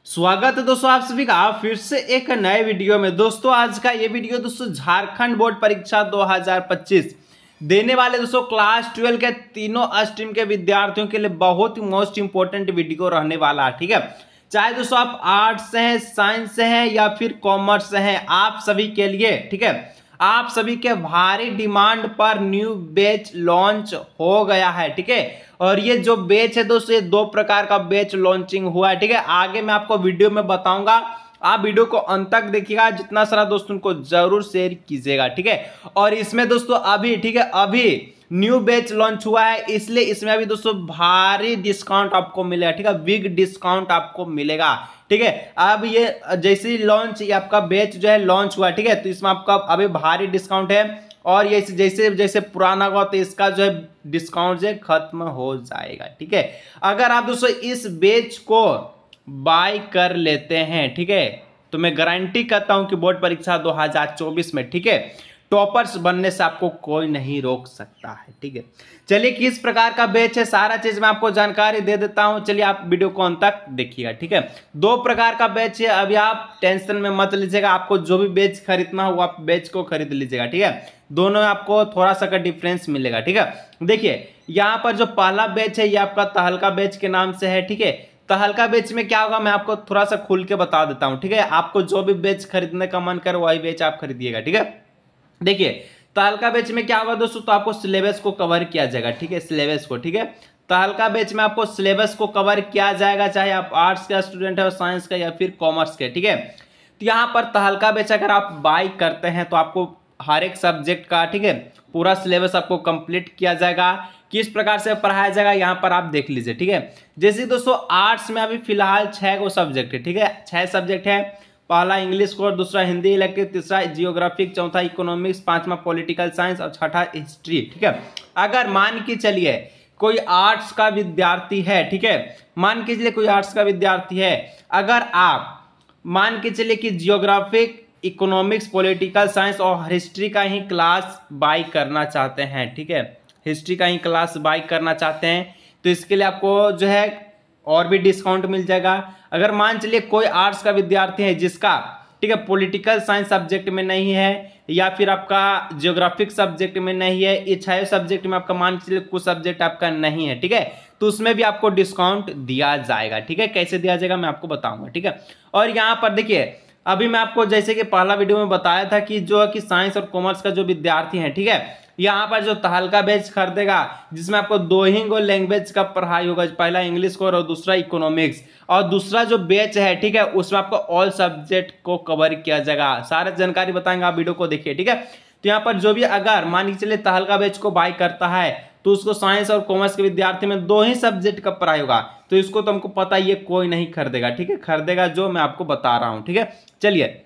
स्वागत है दोस्तों आप सभी का फिर से एक नए वीडियो में। दोस्तों आज का ये वीडियो दोस्तों झारखंड बोर्ड परीक्षा 2025 देने वाले दोस्तों क्लास 12 के तीनों स्ट्रीम के विद्यार्थियों के लिए बहुत ही मोस्ट इंपोर्टेंट वीडियो रहने वाला है। ठीक है, चाहे दोस्तों आप आर्ट्स से हैं, साइंस से हैं या फिर कॉमर्स से हैं, आप सभी के लिए ठीक है, आप सभी के भारी डिमांड पर न्यू बैच लॉन्च हो गया है। ठीक है, और ये जो बैच है दोस्तों ये दो प्रकार का बैच लॉन्चिंग हुआ है। ठीक है, आगे मैं आपको वीडियो में बताऊंगा, आप वीडियो को अंत तक देखिएगा, जितना सारा दोस्तों को जरूर शेयर कीजिएगा। ठीक है, और इसमें दोस्तों अभी ठीक है अभी न्यू बैच लॉन्च हुआ है, इसलिए इसमें अभी दोस्तों भारी डिस्काउंट आपको मिलेगा। ठीक है, बिग डिस्काउंट आपको मिलेगा। ठीक है, अब ये जैसे ही लॉन्च ये आपका बैच जो है लॉन्च हुआ, ठीक है, तो इसमें आपका अभी भारी डिस्काउंट है और ये जैसे जैसे पुराना हुआ तो इसका जो है डिस्काउंट जो है खत्म हो जाएगा। ठीक है, अगर आप दोस्तों इस बैच को बाय कर लेते हैं, ठीक है, तो मैं गारंटी करता हूं कि बोर्ड परीक्षा 2024 में ठीक है टॉपर्स बनने से आपको कोई नहीं रोक सकता है। ठीक है, चलिए किस प्रकार का बैच है सारा चीज मैं आपको जानकारी दे देता हूं। चलिए आप वीडियो को अंत तक देखिएगा। ठीक है, दो प्रकार का बैच है, अभी आप टेंशन में मत लीजिएगा, आपको जो भी बैच खरीदना हो आप बैच को खरीद लीजिएगा। ठीक है, दोनों में आपको थोड़ा सा का डिफरेंस मिलेगा। ठीक है, देखिए यहाँ पर जो पहला बैच है ये आपका तहलका बैच के नाम से है। ठीक है, तहलका बैच में क्या होगा मैं आपको थोड़ा सा खुल के बता देता हूँ। ठीक है, आपको जो भी बैच खरीदने का मन करे वही बैच आप खरीदिएगा। ठीक है, देखिए तहलका बैच में क्या होगा दोस्तों, तो आपको सिलेबस को कवर किया जाएगा। ठीक है, सिलेबस को, ठीक है, तहलका बैच में आपको सिलेबस को कवर किया जाएगा, चाहे आप आर्ट्स का स्टूडेंट है, साइंस का या फिर कॉमर्स के। ठीक है, तो यहाँ पर तहलका बैच अगर आप बाय करते हैं तो आपको हर एक सब्जेक्ट का ठीक है पूरा सिलेबस आपको कंप्लीट किया जाएगा। किस प्रकार से पढ़ाया जाएगा यहाँ पर आप देख लीजिए। ठीक है, जैसे दोस्तों आर्ट्स में अभी फिलहाल 6 सब्जेक्ट है। ठीक है, 6 सब्जेक्ट है, पहला इंग्लिश कोर्स, दूसरा हिंदी इलेक्टिव, तीसरा जियोग्राफिक, चौथा इकोनॉमिक्स, पांचवा पॉलिटिकल साइंस और छठा हिस्ट्री। ठीक है, अगर मान के चलिए कोई आर्ट्स का विद्यार्थी है, ठीक है, मान के चलिए कोई आर्ट्स का विद्यार्थी है, अगर आप मान के चलिए कि जियोग्राफिक, इकोनॉमिक्स, पॉलिटिकल साइंस और हिस्ट्री का ही क्लास बाय करना चाहते हैं, ठीक है, हिस्ट्री का ही क्लास बाय करना चाहते हैं तो इसके लिए आपको जो है और भी डिस्काउंट मिल जाएगा। अगर मान चलिए कोई आर्ट्स का विद्यार्थी है जिसका ठीक है पॉलिटिकल साइंस सब्जेक्ट में नहीं है या फिर आपका जियोग्राफिक सब्जेक्ट में नहीं है, ये 6 सब्जेक्ट में आपका मान चलिए कुछ सब्जेक्ट आपका नहीं है, ठीक है, तो उसमें भी आपको डिस्काउंट दिया जाएगा। ठीक है, कैसे दिया जाएगा मैं आपको बताऊंगा। ठीक है, और यहाँ पर देखिए अभी मैं आपको जैसे कि पहला वीडियो में बताया था कि जो है कि साइंस और कॉमर्स का जो विद्यार्थी है, ठीक है, यहाँ पर जो तहलका बैच खरीदेगा जिसमें आपको दो ही लैंग्वेज का पढ़ाई होगा, पहला इंग्लिश कोर्स और दूसरा इकोनॉमिक्स, और दूसरा जो बैच है ठीक है उसमें आपको ऑल सब्जेक्ट को कवर किया जाएगा। सारा जानकारी बताएंगे, आप वीडियो को देखिए। ठीक है, तो यहाँ पर जो भी अगर मान के चलिए तहलका बैच को बाय करता है तो उसको साइंस और कॉमर्स के विद्यार्थी में 2 ही सब्जेक्ट का पढ़ाई होगा, तो इसको तो हमको पता ये कोई नहीं खरीदेगा। ठीक है, खरीदेगा जो मैं आपको बता रहा हूँ। ठीक है, चलिए,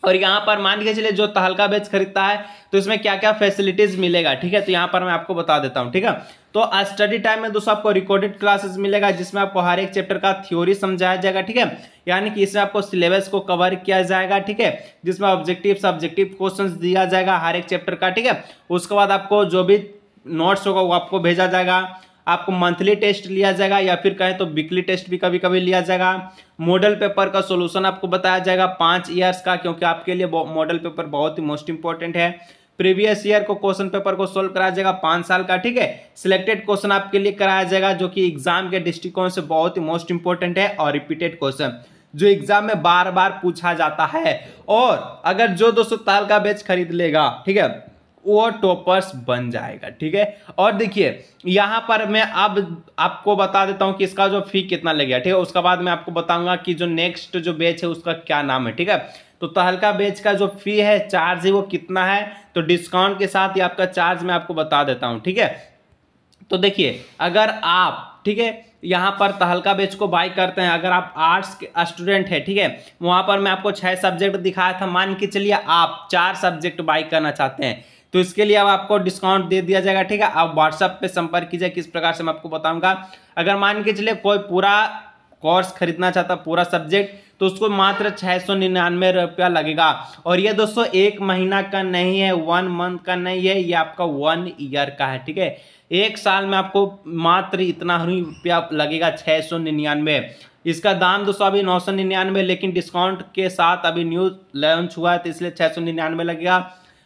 और यहाँ पर मान के चलिए जो तहलका बैच खरीदता है तो इसमें क्या क्या फैसिलिटीज मिलेगा। ठीक है, तो यहाँ पर मैं आपको बता देता हूँ। ठीक है, तो स्टडी टाइम में दोस्तों आपको रिकॉर्डेड क्लासेस मिलेगा जिसमें आपको हर एक चैप्टर का थ्योरी समझाया जाएगा। ठीक है, यानी कि इसमें आपको सिलेबस को कवर किया जाएगा। ठीक है, जिसमें ऑब्जेक्टिव सब्जेक्टिव क्वेश्चंस दिया जाएगा हर एक चैप्टर का। ठीक है, उसके बाद आपको जो भी नोट्स होगा वो आपको भेजा जाएगा, आपको मंथली टेस्ट लिया जाएगा या फिर कहें तो वीकली टेस्ट भी कभी कभी लिया जाएगा। मॉडल पेपर का सॉल्यूशन आपको बताया जाएगा 5 ईयर्स का, क्योंकि आपके लिए मॉडल पेपर बहुत ही मोस्ट इंपॉर्टेंट है। प्रीवियस ईयर को क्वेश्चन पेपर को सोल्व कराया जाएगा 5 साल का। ठीक है, सिलेक्टेड क्वेश्चन आपके लिए कराया जाएगा जो कि एग्जाम के दृष्टिकोण से बहुत ही मोस्ट इंपॉर्टेंट है, और रिपीटेड क्वेश्चन जो एग्जाम में बार बार पूछा जाता है। और अगर जो दोस्तों तहलका बैच खरीद लेगा, ठीक है, वो टॉपर्स बन जाएगा। ठीक है, और देखिए यहाँ पर मैं अब आपको बता देता हूँ कि इसका जो फी कितना लगेगा। ठीक है, उसके बाद मैं आपको बताऊंगा कि जो नेक्स्ट जो बैच है उसका क्या नाम है। ठीक है, तो तहलका बैच का जो फी है, चार्ज है, वो कितना है, तो डिस्काउंट के साथ ही आपका चार्ज मैं आपको बता देता हूँ। ठीक है, तो देखिए अगर आप ठीक है यहाँ पर तहलका बैच को बाय करते हैं, अगर आप आर्ट्स के स्टूडेंट है, ठीक है, वहाँ पर मैं आपको 6 सब्जेक्ट दिखाया था, मान के चलिए आप 4 सब्जेक्ट बाय करना चाहते हैं तो इसके लिए अब आपको डिस्काउंट दे दिया जाएगा। ठीक है, आप व्हाट्सएप पे संपर्क कीजिए, किस प्रकार से मैं आपको बताऊंगा। अगर मान के चलिए कोई पूरा कोर्स खरीदना चाहता पूरा सब्जेक्ट तो उसको मात्र 699 रुपया लगेगा, और ये दोस्तों 1 महीना का नहीं है, 1 मंथ का नहीं है, ये आपका 1 ईयर का है। ठीक है, 1 साल में आपको मात्र इतना ही रुपया लगेगा 699। इसका दाम दोस्तों अभी 999, लेकिन डिस्काउंट के साथ अभी न्यू लॉन्च हुआ है तो इसलिए 699 लगेगा।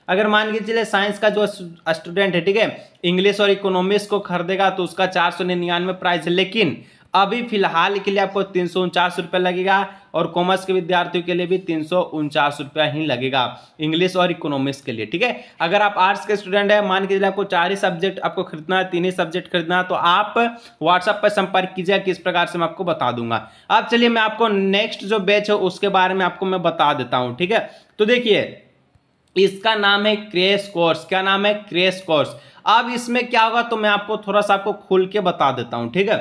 अगर मान के चलिए साइंस का जो स्टूडेंट है, ठीक है, इंग्लिश और इकोनॉमिक्स को खरीदेगा तो उसका 499 प्राइस है, लेकिन अभी फिलहाल के लिए आपको 349 रुपये लगेगा और कॉमर्स के विद्यार्थियों के लिए भी 349 रुपया ही लगेगा इंग्लिश और इकोनॉमिक्स के लिए, ठीक है। अगर आप आर्ट्स के स्टूडेंट है, मान के चलिए आपको 4 ही सब्जेक्ट आपको खरीदना है, 3 ही सब्जेक्ट खरीदना है, तो आप व्हाट्सएप पर संपर्क कीजिए, किस प्रकार से मैं आपको बता दूंगा। अब चलिए मैं आपको नेक्स्ट जो बैच है उसके बारे में आपको मैं बता देता हूं, ठीक है। तो देखिए इसका नाम है क्रैश कोर्स। क्या नाम है? Crash course. अब इसमें क्या होगा तो मैं आपको थोड़ा सा आपको खोल के बता देता हूं, ठीक है।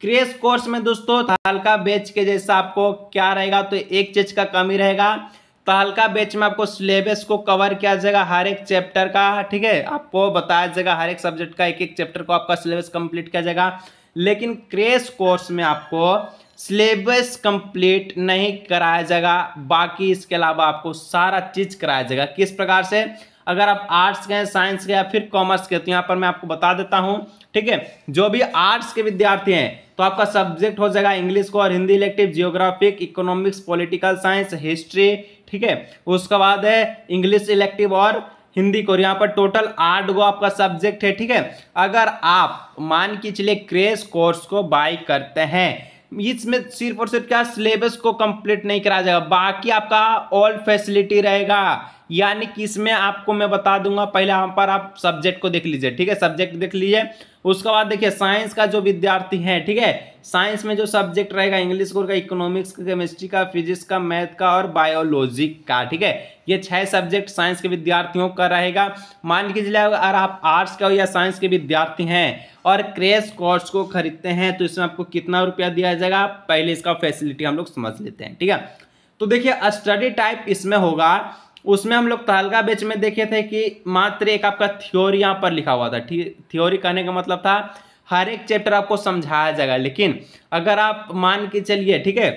क्रैश कोर्स में दोस्तों हल्का बैच के जैसा आपको क्या रहेगा तो एक चीज का कमी रहेगा। तो हल्का बैच में आपको सिलेबस को कवर किया जाएगा हर एक चैप्टर का, ठीक है, आपको बताया जाएगा हर एक सब्जेक्ट का एक एक चैप्टर को आपका सिलेबस कंप्लीट किया जाएगा। लेकिन क्रैश कोर्स में आपको सिलेबस कंप्लीट नहीं कराया जाएगा, बाकी इसके अलावा आपको सारा चीज कराया जाएगा। किस प्रकार से? अगर आप आर्ट्स के, साइंस के या फिर कॉमर्स के, तो यहाँ पर मैं आपको बता देता हूँ, ठीक है। जो भी आर्ट्स के विद्यार्थी हैं तो आपका सब्जेक्ट हो जाएगा इंग्लिश को और Hindi elective, geographic, economics, political science, history, ठीक है। उसके बाद है इंग्लिश इलेक्टिव और हिंदी को। यहाँ पर टोटल 8 गो आपका सब्जेक्ट है, ठीक है। अगर आप मान के चलिए क्रैश कोर्स को बाय करते हैं, इसमें सिर्फ और सिर्फ क्या सिलेबस को कंप्लीट नहीं कराया जाएगा, बाकी आपका ऑल फैसिलिटी रहेगा। यानी कि इसमें आपको मैं बता दूंगा, पहले यहाँ पर आप सब्जेक्ट को देख लीजिए, ठीक है, सब्जेक्ट देख लीजिए। उसके बाद देखिए साइंस का जो विद्यार्थी है, ठीक है, साइंस में जो सब्जेक्ट रहेगा इंग्लिश का, इकोनॉमिक्स का, केमिस्ट्री का, फिजिक्स का, मैथ का और बायोलॉजी का, ठीक है। ये 6 सब्जेक्ट साइंस के विद्यार्थियों का रहेगा। मान के चलिए अगर आप आर्ट्स का या साइंस के विद्यार्थी हैं और क्रैश कोर्स को खरीदते हैं तो इसमें आपको कितना रुपया दिया जाएगा, पहले इसका फैसिलिटी हम लोग समझ लेते हैं, ठीक है। तो देखिए स्टडी टाइप इसमें होगा, उसमें हम लोग हल्का बैच में देखे थे कि मात्र एक आपका थ्योरी यहाँ पर लिखा हुआ था, ठीक। थ्योरी कहने का मतलब था हर एक चैप्टर आपको समझाया जाएगा। लेकिन अगर आप मान के चलिए, ठीक है,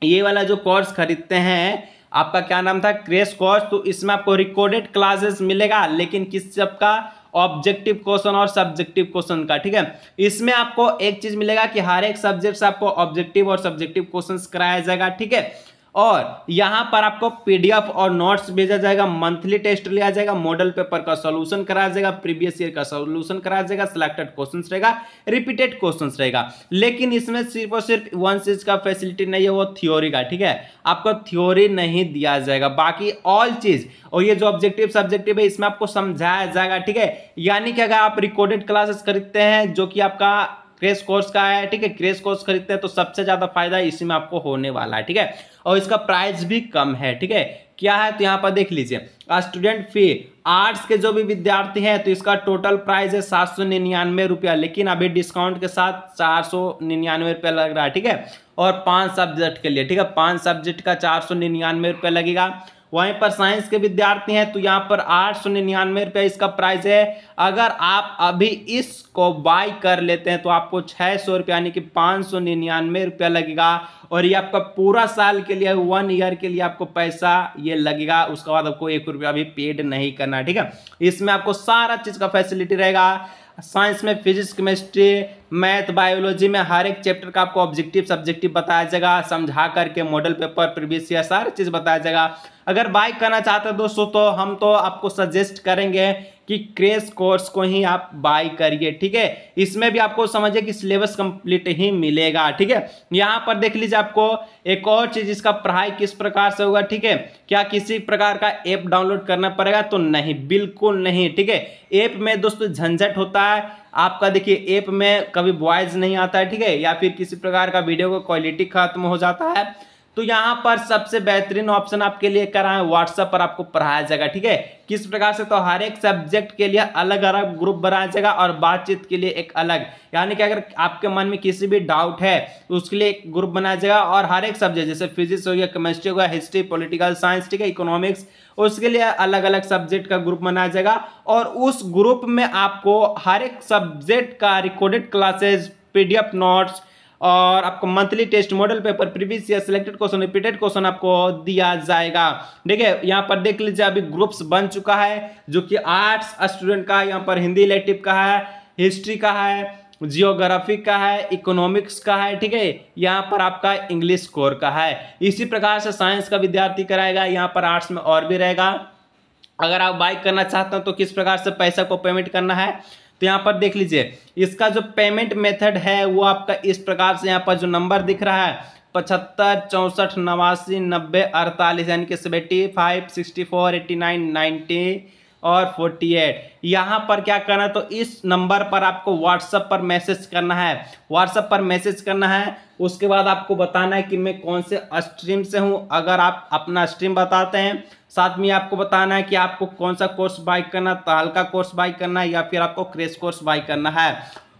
ये वाला जो कोर्स खरीदते हैं, आपका क्या नाम था, क्रैश कोर्स, तो इसमें आपको रिकॉर्डेड क्लासेस मिलेगा, लेकिन किस सब का, ऑब्जेक्टिव क्वेश्चन और सब्जेक्टिव क्वेश्चन का, ठीक है। इसमें आपको एक चीज मिलेगा कि हर एक सब्जेक्ट से आपको ऑब्जेक्टिव और सब्जेक्टिव क्वेश्चंस कराया जाएगा, ठीक है। और यहां पर आपको पीडीएफ और नोट्स भेजा जाएगा, मंथली टेस्ट लिया जाएगा, मॉडल पेपर का सॉल्यूशन कराया जाएगा, प्रीवियस ईयर का सॉल्यूशन कराया जाएगा, सिलेक्टेड क्वेश्चंस रहेगा, रिपीटेड क्वेश्चंस रहेगा। लेकिन इसमें सिर्फ और सिर्फ वन चीज का फैसिलिटी नहीं है, वो थ्योरी का, ठीक है। आपको थ्योरी नहीं दिया जाएगा, बाकी ऑल चीज और ये जो ऑब्जेक्टिव सब्जेक्टिव है इसमें आपको समझाया जाएगा, ठीक है। यानी कि अगर आप रिकॉर्डेड क्लासेस खरीदते हैं जो कि आपका क्रैश कोर्स का है, ठीक है, क्रैश कोर्स खरीदते हैं तो सबसे ज्यादा फायदा इसी में आपको होने वाला है, ठीक है। और इसका प्राइस भी कम है, ठीक है। क्या है तो यहाँ पर देख लीजिए, स्टूडेंट फी आर्ट्स के जो भी विद्यार्थी हैं तो इसका टोटल प्राइस है 799 रुपया, लेकिन अभी डिस्काउंट के साथ 499 रुपया लग रहा है, ठीक है। और 5 सब्जेक्ट के लिए, ठीक है, 5 सब्जेक्ट का 499 रुपया लगेगा। वहीं पर साइंस के विद्यार्थी हैं तो यहाँ पर 899 रुपया इसका प्राइस है। अगर आप अभी इसको बाय कर लेते हैं तो आपको 600 रुपया यानी कि 599 रुपया लगेगा, और ये आपका पूरा साल के लिए, 1 ईयर के लिए आपको पैसा ये लगेगा। उसके बाद आपको 1 रुपया भी पेड नहीं करना है, ठीक है। इसमें आपको सारा चीज का फैसिलिटी रहेगा। साइंस में फिजिक्स, केमिस्ट्री, मैथ, बायोलॉजी में हर एक चैप्टर का आपको ऑब्जेक्टिव सब्जेक्टिव बताया जाएगा, समझा करके मॉडल पेपर, प्रीवियस ईयर सारी चीज बताया जाएगा। अगर बाय करना चाहते हैं दोस्तों तो हम तो आपको सजेस्ट करेंगे कि क्रैश कोर्स को ही आप बाय करिए, ठीक है। इसमें भी आपको समझिए कि सिलेबस कंप्लीट ही मिलेगा, ठीक है। यहाँ पर देख लीजिए आपको एक और चीज, इसका पढ़ाई किस प्रकार से होगा, ठीक है। क्या किसी प्रकार का ऐप डाउनलोड करना पड़ेगा तो नहीं, बिल्कुल नहीं, ठीक है। ऐप में दोस्तों झंझट होता है आपका, देखिए ऐप में कभी वॉइस नहीं आता है, ठीक है, या फिर किसी प्रकार का वीडियो का क्वालिटी खत्म हो जाता है। तो यहाँ पर सबसे बेहतरीन ऑप्शन आपके लिए कराएं, व्हाट्सएप पर आपको पढ़ाया जाएगा, ठीक है। किस प्रकार से, तो हर एक सब्जेक्ट के लिए अलग अलग ग्रुप बनाया जाएगा और बातचीत के लिए एक अलग, यानी कि अगर आपके मन में किसी भी डाउट है तो उसके लिए एक ग्रुप बनाया जाएगा। और हर एक सब्जेक्ट जैसे फिजिक्स हो गया, केमिस्ट्री हो गया, हिस्ट्री, पॉलिटिकल साइंस, ठीक है, इकोनॉमिक्स, उसके लिए अलग अलग सब्जेक्ट का ग्रुप बनाया जाएगा। और उस ग्रुप में आपको हर एक सब्जेक्ट का रिकॉर्डेड क्लासेस, पीडीएफ नोट्स और आपको monthly test, model paper, previous year, selected question, repeated question आपको दिया जाएगा। ठीक है, यहाँ पर देख लीजिए अभी ग्रुप्स बन चुका है जो कि आर्ट्स स्टूडेंट का, यहाँ पर हिंदी इलेक्टिव का है, हिस्ट्री का है, जियोग्राफी का है, इकोनॉमिक्स का है, ठीक है, यहाँ पर आपका इंग्लिश कोर का है। इसी प्रकार से साइंस का विद्यार्थी कराएगा, यहाँ पर आर्ट्स में और भी रहेगा। अगर आप बाइक करना चाहते हो तो किस प्रकार से पैसा को पेमेंट करना है, तो यहाँ पर देख लीजिए, इसका जो पेमेंट मेथड है वो आपका इस प्रकार से, यहाँ पर जो नंबर दिख रहा है 75 64 89 90 48, यानी कि 75 64 89 90 और 48, यहाँ पर क्या करना है, तो इस नंबर पर आपको व्हाट्सएप पर मैसेज करना है, व्हाट्सएप पर मैसेज करना है। उसके बाद आपको बताना है कि मैं कौन से स्ट्रीम से हूँ, अगर आप अपना स्ट्रीम बताते हैं, साथ में आपको बताना है कि आपको कौन सा कोर्स बाय करना, हल्का कोर्स बाय करना है या फिर आपको क्रैश कोर्स बाय करना है।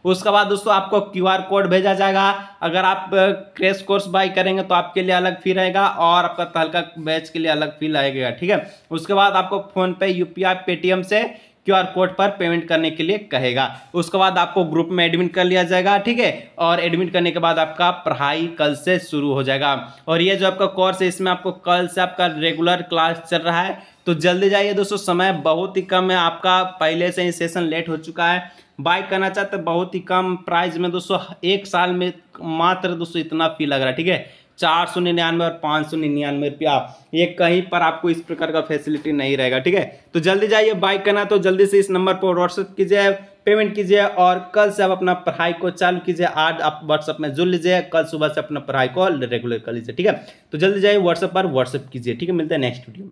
उसके बाद दोस्तों आपको क्यूआर कोड भेजा जाएगा। अगर आप क्रैश कोर्स बाय करेंगे तो आपके लिए अलग फी रहेगा और आपका तहलका बैच के लिए अलग फी लगेगा, ठीक है। उसके बाद आपको फोन पे, यूपीआई, पेटीएम से क्यूआर कोड पर पेमेंट करने के लिए कहेगा। उसके बाद आपको ग्रुप में एडमिट कर लिया जाएगा, ठीक है, और एडमिट करने के बाद आपका पढ़ाई कल से शुरू हो जाएगा। और ये जो आपका कोर्स है इसमें आपको कल से आपका रेगुलर क्लास चल रहा है, तो जल्दी जाइए दोस्तों, समय बहुत ही कम है, आपका पहले से ही सेशन लेट हो चुका है। बाय करना चाहते बहुत ही कम प्राइस में दोस्तों, एक साल में मात्र दोस्तों इतना फी लग रहा है, ठीक है, 499 और 599 रुपया। ये कहीं पर आपको इस प्रकार का फैसिलिटी नहीं रहेगा, ठीक है। तो जल्दी जाइए, बाय करना तो जल्दी से इस नंबर पर व्हाट्सएप कीजिए, पेमेंट कीजिए और कल से आप अपना पढ़ाई को चालू कीजिए। आज आप व्हाट्सएप में जुड़ लीजिए, कल सुबह से अपना पढ़ाई को रेगुलर कर लीजिए, ठीक है। तो जल्दी जाइए व्हाट्सएप पर व्हाट्सएप कीजिए, ठीक है। मिलते हैं नेक्स्ट वीडियो में।